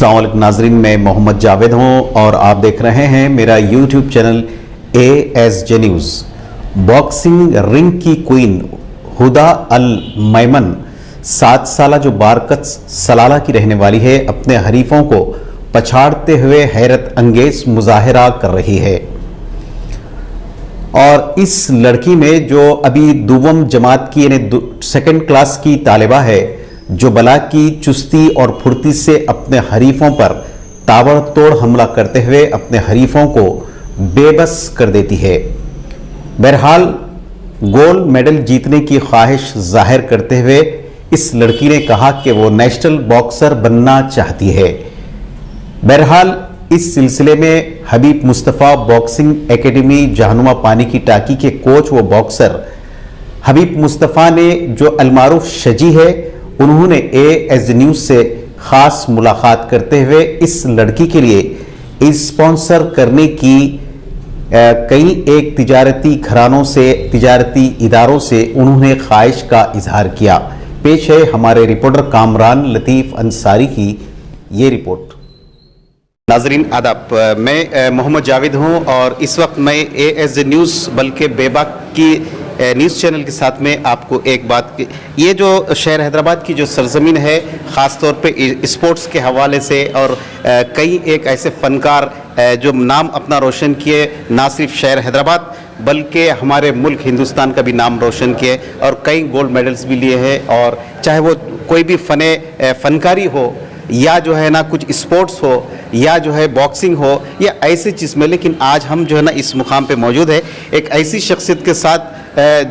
अस्सलाम वालेकुम नाजरीन, मैं मोहम्मद जावेद हूं और आप देख रहे हैं मेरा YouTube channel ASJ news. Boxing ring की क्वीन हुदा अल मैमन 7 साल जो बारकस सलाला की रहने वाली है, अपने हरीफों को पछाड़ते हुए हैरत अंगेज मुजाहरा कर रही है। और इस लड़की में जो अभी दुवम जमात की यानी सेकंड क्लास की तालिबा है, जो बला की चुस्ती और फुर्ती से अपने हरीफों पर ताबड़तोड़ हमला करते हुए अपने हरीफों को बेबस कर देती है। बहरहाल गोल्ड मेडल जीतने की ख्वाहिश जाहिर करते हुए इस लड़की ने कहा कि वो नेशनल बॉक्सर बनना चाहती है। बहरहाल इस सिलसिले में हबीब मुस्तफ़ा बॉक्सिंग एकेडमी जहानुमा पानी की टाकी के कोच व बॉक्सर हबीब मुस्तफ़ा ने जो अलमारूफ शजी है, उन्होंने ASJ न्यूज़ से खास मुलाकात करते हुए इस लड़की के लिए स्पॉन्सर करने की कई एक तिजारती घरानों से, तिजारती इदारों से उन्होंने ख्वाहिश का इजहार किया। पेश है हमारे रिपोर्टर कामरान लतीफ़ अंसारी की ये रिपोर्ट। नाजरीन आदाब, मैं मोहम्मद जावेद हूँ और इस वक्त मैं ASJ न्यूज़ बल्कि बेबाक की न्यूज़ चैनल के साथ में आपको एक बात, ये जो शहर हैदराबाद की जो सरजमीन है, ख़ास तौर पे स्पोर्ट्स के हवाले से, और कई एक ऐसे फ़नकार जो नाम अपना रोशन किए, ना सिर्फ शहर हैदराबाद बल्कि हमारे मुल्क हिंदुस्तान का भी नाम रोशन किए और कई गोल्ड मेडल्स भी लिए हैं। और चाहे वो कोई भी फ़नकारी हो या जो है ना कुछ स्पोर्ट्स हो या जो है बॉक्सिंग हो या ऐसी चीज़ में, लेकिन आज हम जो है ना इस मुकाम पे मौजूद है एक ऐसी शख्सियत के साथ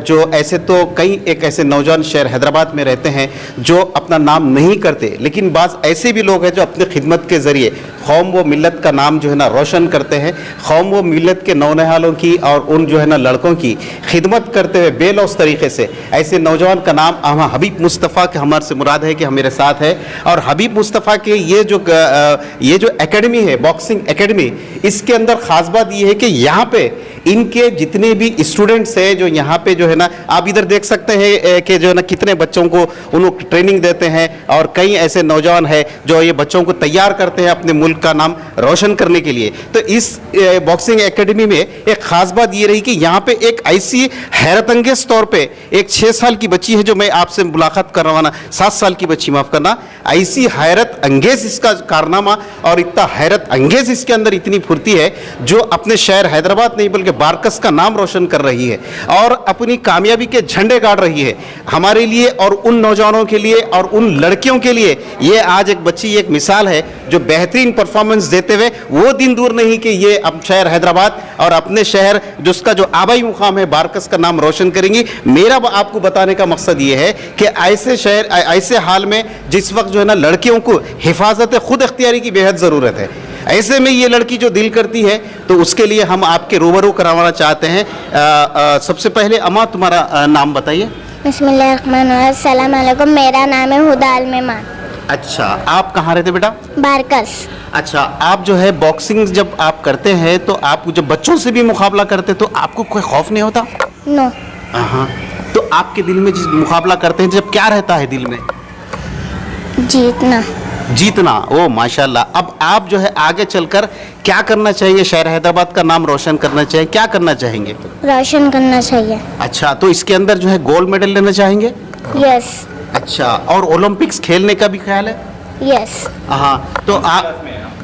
जो ऐसे तो कई एक ऐसे नौजवान शहर हैदराबाद में रहते हैं जो अपना नाम नहीं करते, लेकिन बाज़ ऐसे भी लोग हैं जो अपनी खिदमत के ज़रिए कौम व मिलत का नाम जो है ना रोशन करते हैं। कौम व मिलत के नौनिहालों की और उन जो है ना लड़कों की खिदमत करते हुए बेलौस तरीके से ऐसे नौजवान का नाम हबीब मुस्तफ़ा के हमारे से मुराद है कि हम मेरे साथ है। और हबीब मुस्तफ़ा के ये जो एकेडमी है, बॉक्सिंग एकेडमी, इसके अंदर ख़ास बात ये है कि यहाँ पे इनके जितने भी स्टूडेंट्स हैं जो यहाँ पे जो है ना, आप इधर देख सकते हैं कि जो है ना कितने बच्चों को उन्होंने ट्रेनिंग देते हैं और कई ऐसे नौजवान हैं जो ये बच्चों को तैयार करते हैं अपने मुल्क का नाम रोशन करने के लिए। तो इस बॉक्सिंग एकेडमी में एक ख़ास बात ये रही कि यहाँ पे एक ऐसी हैरत अंगेज तौर पे एक 6 साल की बच्ची है जो मैं आपसे मुलाकात कर रहा हूँ, 7 साल की बच्ची, माफ़ करना, ऐसी हैरत अंगेज इसका कारनामा और इतना हैरत अंगेज इसके अंदर इतनी फुर्ती है जो अपने शहर हैदराबाद नहीं बल्कि बारकस का नाम रोशन कर रही है और अपनी कामयाबी के झंडे गाड़ रही है हमारे लिए और उन नौजवानों के लिए और उन लड़कियों के लिए। ये आज एक बच्ची एक मिसाल है जो बेहतरीन परफॉर्मेंस देते हुए वो दिन दूर नहीं कि ये अब शहर हैदराबाद और अपने शहर जो उसका जो आबाई मुकाम है बारकस का नाम रोशन करेंगी। मेरा आपको बताने का मकसद ये है कि ऐसे शहर, ऐसे हाल में जिस वक्त जो है ना लड़कियों को हिफाजत खुद इख्तियारी की बेहद ज़रूरत है, ऐसे में ये लड़की जो दिल करती है तो उसके लिए हम आपके रूबरू करवाना चाहते हैं। सबसे पहले अम्मा तुम्हारा नाम बताइए। बिस्मिल्लाहिर्रहमानिर्रहीम, अस्सलाम वालेकुम, मेरा नाम है हुदा अल मैमन। अच्छा, आप कहाँ रहते बेटा? बारकस। अच्छा, आप जो है बॉक्सिंग जब आप करते हैं तो आप जब बच्चों से भी मुकाबला करते तो आपको कोई खौफ नहीं होता? नो। हाँ, तो आपके दिल में जिस मुकाबला करते हैं जब क्या रहता है दिल में? जीतना। ओ माशाल्लाह। अब आप जो है आगे चलकर क्या करना चाहिए? शहर हैदराबाद का नाम रोशन करना चाहिए, क्या करना चाहेंगे? रोशन करना चाहिए। अच्छा, तो इसके अंदर जो है गोल्ड मेडल लेना चाहेंगे? यस। अच्छा, और ओलंपिक्स खेलने का भी ख्याल है? यस। हाँ, तो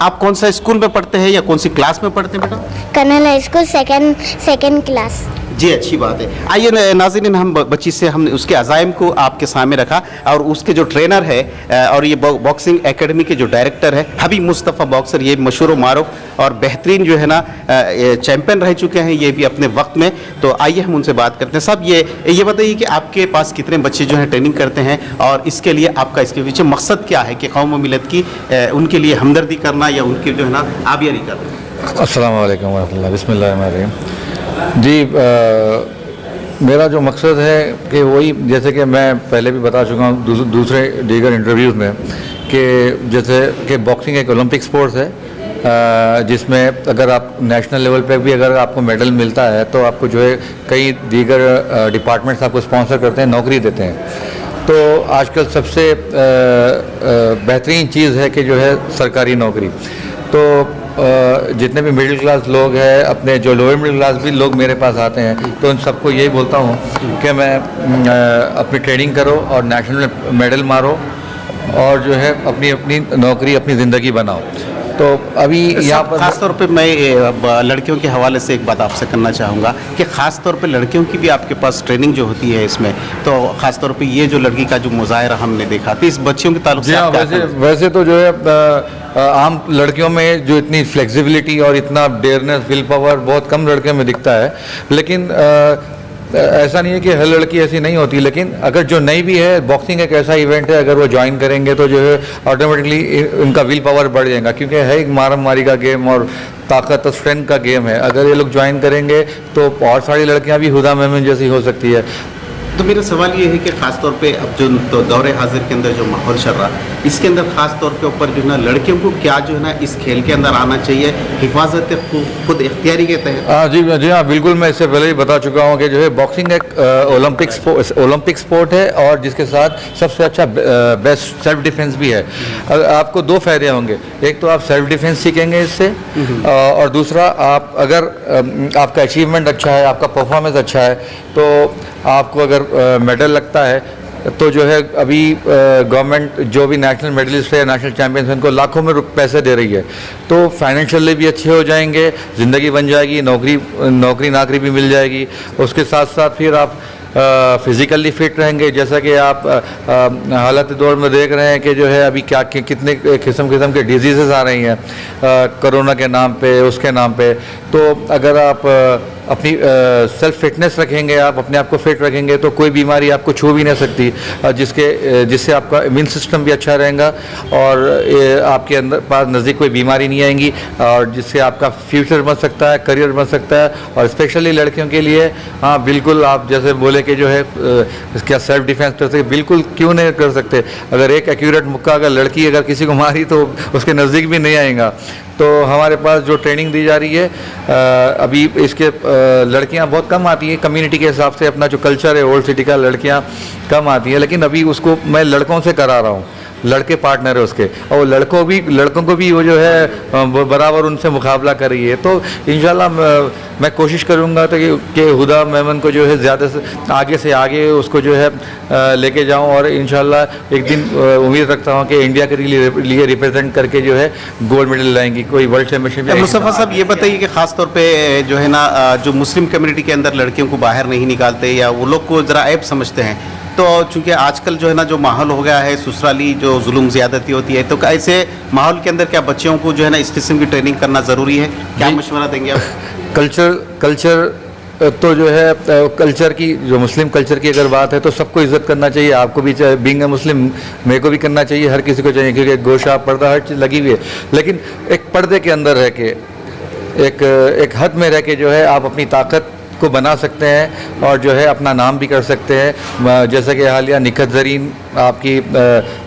आप कौन सा स्कूल में पढ़ते हैं या कौन सी क्लास में पढ़ते हैं बेटा? Colonel high school second class. जी, अच्छी बात है। आइए नाज़रीन, हम बच्ची से हमने उसके अज़ाइम को आपके सामने रखा और उसके जो ट्रेनर है और ये बॉक्सिंग एकेडमी के जो डायरेक्टर है हबीब मुस्तफ़ा बॉक्सर, ये मशहूर मारूफ और बेहतरीन जो है ना चैम्पियन रह चुके हैं ये भी अपने वक्त में। तो आइए हम उनसे बात करते हैं। साहब, ये बताइए कि आपके पास कितने बच्चे जो हैं ट्रेनिंग करते हैं और इसके लिए आपका इसके पीछे मकसद क्या है कि कौम व मिलत की उनके लिए हमदर्दी करना या उनकी जो है ना आबियारी करना? अस्सलाम वालेकुम वरहमतुल्लाह, बिस्मिल्लाहिर्रहमानिर्रहीम। जी, मेरा जो मकसद है कि वही, जैसे कि मैं पहले भी बता चुका हूँ दूसरे दीगर इंटरव्यूज़ में, कि जैसे कि बॉक्सिंग एक ओलंपिक स्पोर्ट्स है जिसमें अगर आप नेशनल लेवल पे भी अगर आपको मेडल मिलता है तो आपको जो है कई दीगर डिपार्टमेंट्स आपको स्पॉन्सर करते हैं, नौकरी देते हैं। तो आजकल सबसे बेहतरीन चीज़ है कि जो है सरकारी नौकरी। तो जितने भी मिडिल क्लास लोग हैं, अपने जो लोअर मिडिल क्लास भी लोग मेरे पास आते हैं, तो उन सबको यही बोलता हूँ कि मैं अपनी ट्रेनिंग करो और नेशनल मेडल मारो और जो है अपनी अपनी नौकरी, अपनी ज़िंदगी बनाओ। तो अभी यहाँ पर खास तौर पे मैं लड़कियों के हवाले से एक बात आपसे करना चाहूँगा कि ख़ास तौर पे लड़कियों की भी आपके पास ट्रेनिंग जो होती है इसमें, तो ख़ास तौर पे ये जो लड़की का जो मुजाहरा हमने देखा, तो इस बच्चियों के ताल्लुक से आप क्या कहना? वैसे तो जो है आम लड़कियों में जो इतनी फ्लेक्सिबिलिटी और इतना डेयरनेस, विल पावर बहुत कम लड़कियों में दिखता है, लेकिन ऐसा नहीं है कि हर लड़की ऐसी नहीं होती। लेकिन अगर जो नई भी है, बॉक्सिंग एक ऐसा इवेंट है, अगर वो ज्वाइन करेंगे तो जो है ऑटोमेटिकली उनका विल पावर बढ़ जाएगा, क्योंकि है एक मारम मारी का गेम और ताकत और स्ट्रेंथ का गेम है। अगर ये लोग ज्वाइन करेंगे तो और सारी लड़कियां भी हुदा मेमन जैसी हो सकती है। तो मेरा सवाल ये है कि ख़ास तौर पे अब जो तो दौरे हाजिर के अंदर जो माहौल चल रहा, इसके अंदर ख़ास तौर के ऊपर जो है ना लड़कियों को क्या जो है ना इस खेल के अंदर आना चाहिए, हिफाजत खुद इख्तियारी के तहत? जी हाँ, बिल्कुल। मैं इससे पहले ही बता चुका हूँ कि जो है बॉक्सिंग एक ओलंपिक स्पोर्ट है और जिसके साथ सबसे अच्छा बेस्ट सेल्फ डिफेंस भी है। आपको दो फायदे होंगे, एक तो आप सेल्फ डिफेंस सीखेंगे इससे, और दूसरा आप अगर आपका अचीवमेंट अच्छा है, आपका परफॉर्मेंस अच्छा है, तो आपको अगर मेडल लगता है तो जो है अभी गवर्नमेंट जो भी नेशनल मेडलिस्ट है, नेशनल चैंपियंस है, उनको लाखों में पैसे दे रही है। तो फाइनेंशियली भी अच्छे हो जाएंगे, ज़िंदगी बन जाएगी, नौकरी नाकरी भी मिल जाएगी। उसके साथ साथ फिर आप फिज़िकली फिट रहेंगे, जैसा कि आप हालत दौर में देख रहे हैं कि जो है अभी क्या कितने किस्म के डिजीज़ आ रही हैं कोरोना के नाम पे, उसके नाम पे। तो अगर आप अपनी सेल्फ फिटनेस रखेंगे, आप अपने आप को फिट रखेंगे, तो कोई बीमारी आपको छू भी नहीं सकती, जिससे आपका इम्यून सिस्टम भी अच्छा रहेगा और आपके अंदर पास नज़दीक कोई बीमारी नहीं आएंगी, और जिससे आपका फ्यूचर बन सकता है, करियर बन सकता है। और स्पेशली लड़कियों के लिए हाँ बिल्कुल, आप जैसे बोले कि जो है क्या सेल्फ डिफेंस कर सकते, बिल्कुल क्यों नहीं कर सकते। अगर एक एक्यूरेट मुक्का अगर लड़की अगर किसी को मारी तो उसके नज़दीक भी नहीं आएगा। तो हमारे पास जो ट्रेनिंग दी जा रही है अभी इसके लड़कियां बहुत कम आती हैं कम्युनिटी के हिसाब से, अपना जो कल्चर है ओल्ड सिटी का, लड़कियां कम आती हैं, लेकिन अभी उसको मैं लड़कों से करा रहा हूँ, लड़के पार्टनर है उसके, और लड़कों को भी वो जो है बराबर उनसे मुकाबला कर रही है। तो इंशाल्लाह मैं कोशिश करूँगा तो कि हुदा मेमन को जो है ज़्यादा से आगे उसको जो है लेके जाऊँ, और इंशाल्लाह एक दिन उम्मीद रखता हूँ कि इंडिया के लिए रिप्रेजेंट करके जो है गोल्ड मेडल लाएंगी, कोई वर्ल्ड चैम्पियनशिप। मुस्तफ़ा साहब ये बताइए कि ख़ास तौर पे जो है ना जो मुस्लिम कम्युनिटी के अंदर लड़कियों को बाहर नहीं निकालते या वो लोग को ज़रा ऐब समझते हैं, तो चूंकि आजकल जो है ना जो माहौल हो गया है ससुराली जो जुल्म ज़्यादती होती है, तो ऐसे माहौल के अंदर क्या बच्चियों को जो है ना इस किस्म की ट्रेनिंग करना ज़रूरी है? क्या मशवरा देंगे आप? कल्चर तो जो है कल्चर की, जो मुस्लिम कल्चर की अगर बात है तो सबको इज्जत करना चाहिए। आपको भी बीइंग अ मुस्लिम मेरे को भी करना चाहिए, हर किसी को चाहिए, क्योंकि गोशा पर्दा हर चीज़ लगी हुई है। लेकिन एक पर्दे के अंदर रह के, एक हद में रह के जो है आप अपनी ताकत को बना सकते हैं और जो है अपना नाम भी कर सकते हैं। जैसा कि हालिया निखत ज़रीन आपकी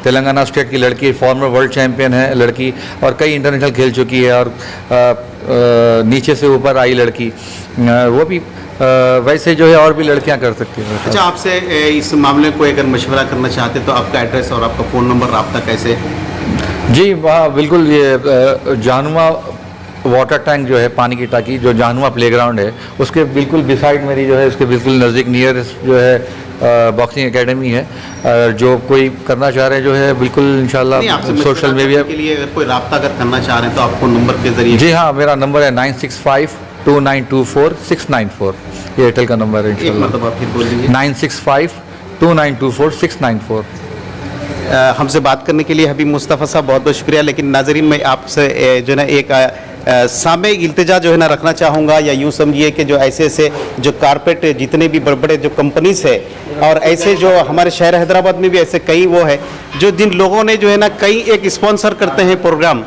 तेलंगाना स्टेट की लड़की, फॉर्मर वर्ल्ड चैम्पियन है लड़की, और कई इंटरनेशनल खेल चुकी है, और नीचे से ऊपर आई लड़की, वो भी वैसे जो है और भी लड़कियां कर सकती हैं। अच्छा, आपसे इस मामले को अगर मशवरा करना चाहते तो आपका एड्रेस और आपका फ़ोन नंबर, रब्ता कैसे? जी वाह, बिल्कुल। ये जहानुमा वाटर टैंक जो है, पानी की टाकी, जो जहानुमा प्लेग्राउंड है, उसके बिल्कुल बिसाइड मेरी जो है, उसके बिल्कुल नज़दीक नियरेस्ट जो है बॉक्सिंग एकेडमी है। जो कोई करना चाह रहे हैं जो है बिल्कुल इंशाल्लाह सोशल मीडिया के लिए अगर कोई रब्ता अगर करना चाह रहे हैं तो आपको नंबर के जरिए? जी हाँ, मेरा नंबर है 9652924694। ये एयरटेल का नंबर है। एक मतलब आप फिर बोल दीजिए। 9652924694। हमसे बात करने के लिए हबीब मुस्तफ़ा साहब बहुत बहुत शुक्रिया। लेकिन नाजरीन, मैं आपसे जो है ना एक सामने इल्तिजा जो है ना रखना चाहूँगा, या यूँ समझिए कि जो ऐसे जो कारपेट जितने भी बड़े बड़े जो कंपनीज़ है, और ऐसे जो हमारे शहर हैदराबाद में भी ऐसे कई वो है जो जिन लोगों ने जो है ना कई एक स्पॉन्सर करते हैं प्रोग्राम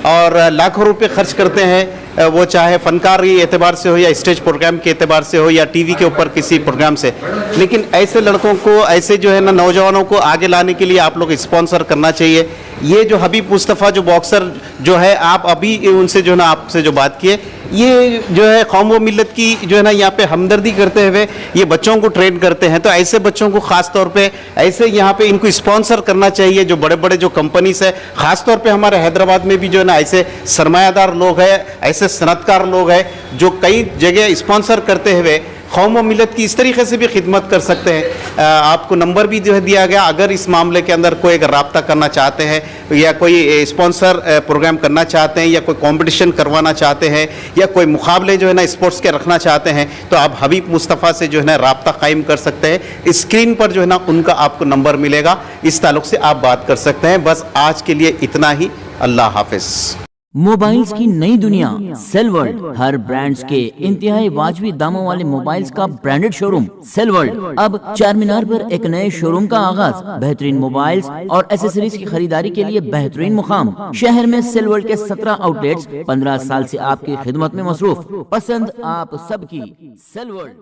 और लाखों रुपए खर्च करते हैं, वो चाहे फनकारी एतबार से हो या स्टेज प्रोग्राम के एतबार से हो या टीवी के ऊपर किसी प्रोग्राम से। लेकिन ऐसे लड़कों को, ऐसे जो है ना नौजवानों को आगे लाने के लिए आप लोग स्पॉन्सर करना चाहिए। ये जो हबीब मुस्तफ़ा जो बॉक्सर जो है, आप अभी उनसे जो है ना आपसे जो बात किए, ये जो है कौम व मिल्लत की जो है ना यहाँ पे हमदर्दी करते हुए ये बच्चों को ट्रेन करते हैं। तो ऐसे बच्चों को ख़ास तौर पे ऐसे यहाँ पे इनको स्पॉन्सर करना चाहिए। जो बड़े बड़े जो कंपनीज है, ख़ास तौर पे हमारे हैदराबाद में भी जो है ना ऐसे सरमायादार लोग हैं, ऐसे सनतकार लोग हैं जो कई जगह स्पॉन्सर करते हुए कौम व मिल्लत की इस तरीके से भी खिदमत कर सकते हैं। आपको नंबर भी जो है दिया गया, अगर इस मामले के अंदर कोई अगर रब्ता करना चाहते हैं या कोई स्पॉन्सर प्रोग्राम करना चाहते हैं या कोई कंपटीशन करवाना चाहते हैं या कोई मुकाबले जो है ना स्पोर्ट्स के रखना चाहते हैं, तो आप हबीब मुस्तफ़ा से जो है ना रब्ता कायम कर सकते हैं। स्क्रीन पर जो है ना उनका आपको नंबर मिलेगा, इस ताल्लुक़ से आप बात कर सकते हैं। बस आज के लिए इतना ही, अल्लाह हाफिज़। मोबाइल्स की नई दुनिया सेल वर्ल्ड, हर ब्रांड्स के इंतहाई वाजबी दामों वाले मोबाइल्स का ब्रांडेड शोरूम सेल वर्ल्ड। अब चार मीनार पर एक नए शोरूम का आगाज। बेहतरीन मोबाइल्स और एसेसरीज की खरीदारी के लिए बेहतरीन मुकाम। शहर में सेल वर्ल्ड के 17 आउटलेट्स 15 साल से आपकी खिदमत में मसरूफ। पसंद आप सबकी सेल वर्ल्ड।